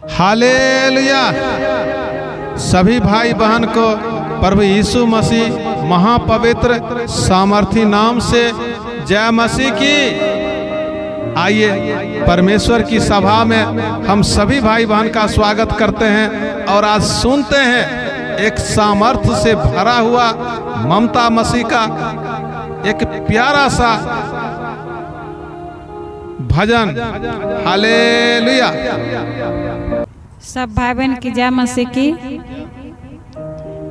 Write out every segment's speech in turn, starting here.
Hallelujah. सभी भाई बहन को प्रभु यीशु मसीह महापवित्र सामर्थी नाम से जय मसीह की। आइए परमेश्वर की सभा में हम सभी भाई बहन का स्वागत करते हैं और आज सुनते हैं एक सामर्थ्य से भरा हुआ ममता मसीह का एक प्यारा सा भजन। हालेलुया। सब भाई बहन की जय मसीह की।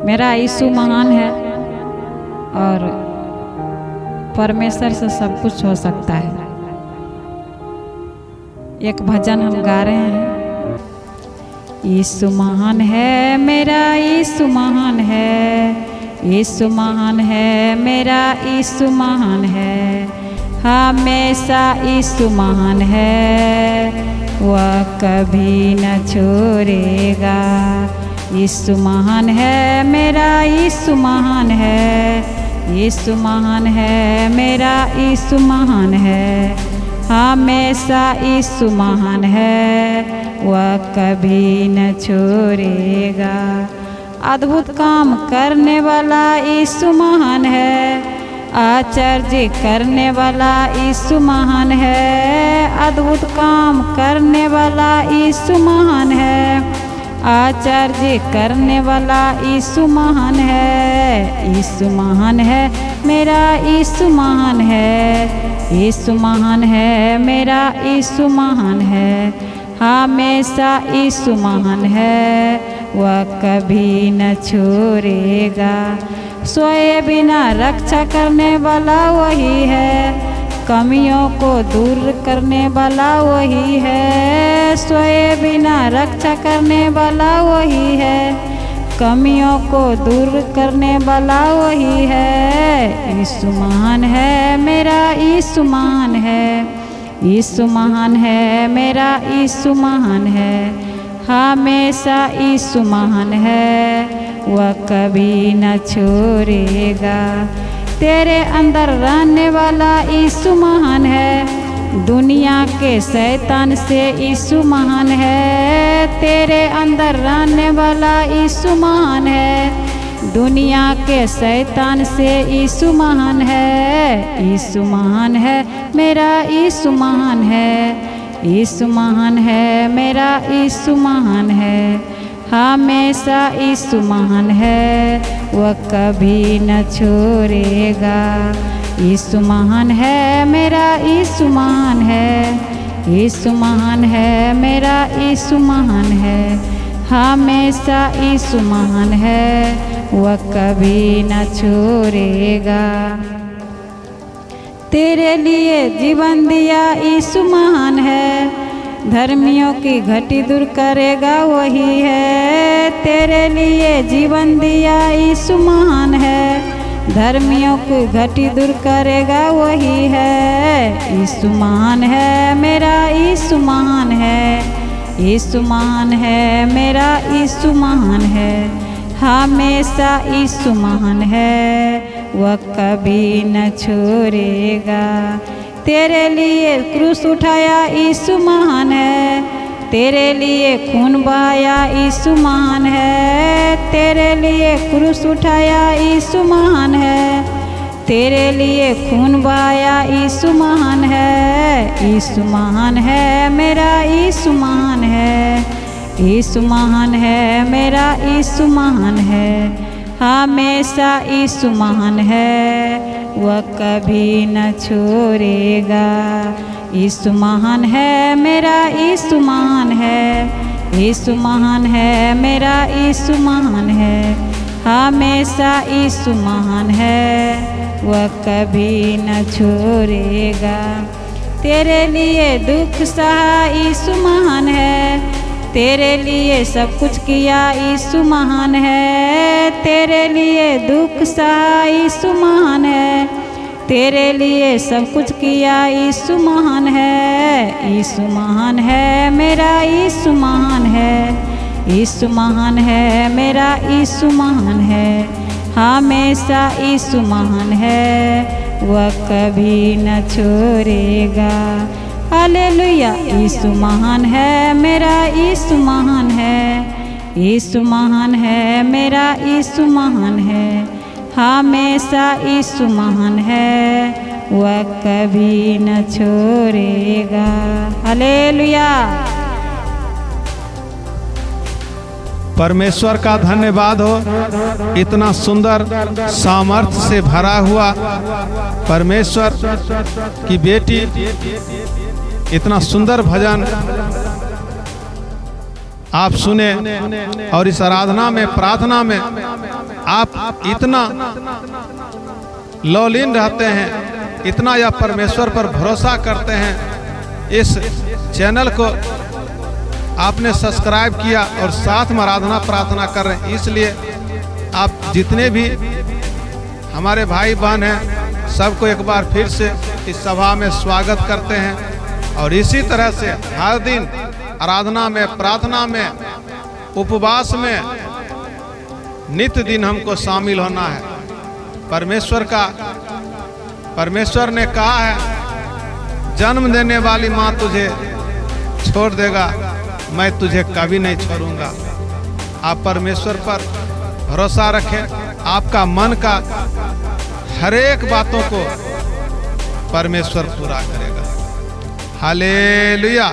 मेरा यीशु महान है और परमेश्वर से सब कुछ हो सकता है। एक भजन हम गा रहे हैं। यीशु महान है, मेरा यीशु महान है, यीशु महान है, मेरा यीशु महान है, हमेशा यीशु महान है, वह कभी न छोड़ेगा। यीशु महान है, मेरा यीशु महान है, यीशु महान है, मेरा यीशु महान है, हमेशा यीशु महान है, वह कभी न छोड़ेगा। अद्भुत काम करने वाला यीशु महान है, आश्चर्य करने वाला यीशु महान है। अद्भुत काम करने वाला यीशु महान है, आश्चर्य करने वाला यीशु महान है। यीशु महान है, मेरा यीशु महान है, यीशु महान है, मेरा यीशु महान है, हमेशा यीशु महान है, वह कभी न छोड़ेगा। सोए बिना रक्षा करने वाला वही है, कमियों को दूर करने वाला वही है। सोए बिना रक्षा करने वाला वही है, कमियों को दूर करने वाला वही है। यीशु महान है, मेरा यीशु महान है, यीशु महान है, मेरा यीशु महान है, हमेशा यीशु महान है, वह कभी न छोड़ेगा। तेरे अंदर रहने वाला यीशु महान है, दुनिया के शैतान से यीशु महान है। तेरे अंदर रहने वाला यीशु महान है, दुनिया के शैतान से यीशु महान है। यीशु महान है, मेरा यीशु महान है, यीशु महान है, मेरा यीशु महान है, हमेशा यीशु महान है, वह कभी न छोड़ेगा। यीशु महान है, मेरा यीशु महान है, यीशु महान है, मेरा यीशु महान है, हमेशा यीशु महान है, वह कभी न छोड़ेगा। तेरे लिए जीवन दिया यीशु महान है, धर्मियों की घटी दूर करेगा वही है। तेरे लिए जीवन दिया यीशु महान है, धर्मियों की घटी दूर करेगा वही है। यीशु महान है, मेरा यीशु महान है, यीशु महान है, मेरा यीशु महान है, हमेशा यीशु महान है, वह कभी न छोड़ेगा। तेरे लिए क्रूस उठाया यीशु महान है, तेरे लिए खून बहाया यीशु महान है। तेरे लिए क्रूस उठाया यीशु महान है, तेरे लिए खून बहाया यीशु महान है। यीशु महान है, मेरा यीशु महान है, यीशु महान है, मेरा यीशु महान है, हमेशा यीशु महान है, वह कभी न छोड़ेगा। यीशु महान है, मेरा यीशु महान है, यीशु महान है, मेरा यीशु महान है, हमेशा यीशु महान है, वह कभी न छोड़ेगा। तेरे लिए दुख सहा यीशु महान है, तेरे लिए सब कुछ किया यीशु महान है। तेरे लिए दुख सहा यीशु महान है, तेरे लिए सब कुछ किया यीशु महान है। यीशु महान है, मेरा यीशु महान है, यीशु महान है, मेरा यीशु महान है, हमेशा यीशु महान है, वह कभी न छोड़ेगा। हालेलुया। यीशु महान है, मेरा यीशु महान है, यीशु महान है, मेरा यीशु महान है, हमेशा यीशु महान है, वह कभी न छोड़ेगा। हालेलुया। परमेश्वर का धन्यवाद हो, इतना सुंदर सामर्थ्य से भरा हुआ परमेश्वर की बेटी इतना सुंदर भजन आप सुने, और इस आराधना में, प्रार्थना में आप इतना लौलीन रहते हैं, इतना यह परमेश्वर पर भरोसा करते हैं। इस चैनल को आपने सब्सक्राइब किया और साथ में आराधना प्रार्थना कर रहे हैं, इसलिए आप जितने भी हमारे भाई बहन हैं सबको एक बार फिर से इस सभा में स्वागत करते हैं। और इसी तरह से हर दिन आराधना में, प्रार्थना में, उपवास में नित्य दिन हमको शामिल होना है। परमेश्वर ने कहा है, जन्म देने वाली माँ तुझे छोड़ देगा, मैं तुझे कभी नहीं छोड़ूंगा। आप परमेश्वर पर भरोसा रखें, आपका मन का हर एक बातों को परमेश्वर पूरा करेगा। हालेलुया।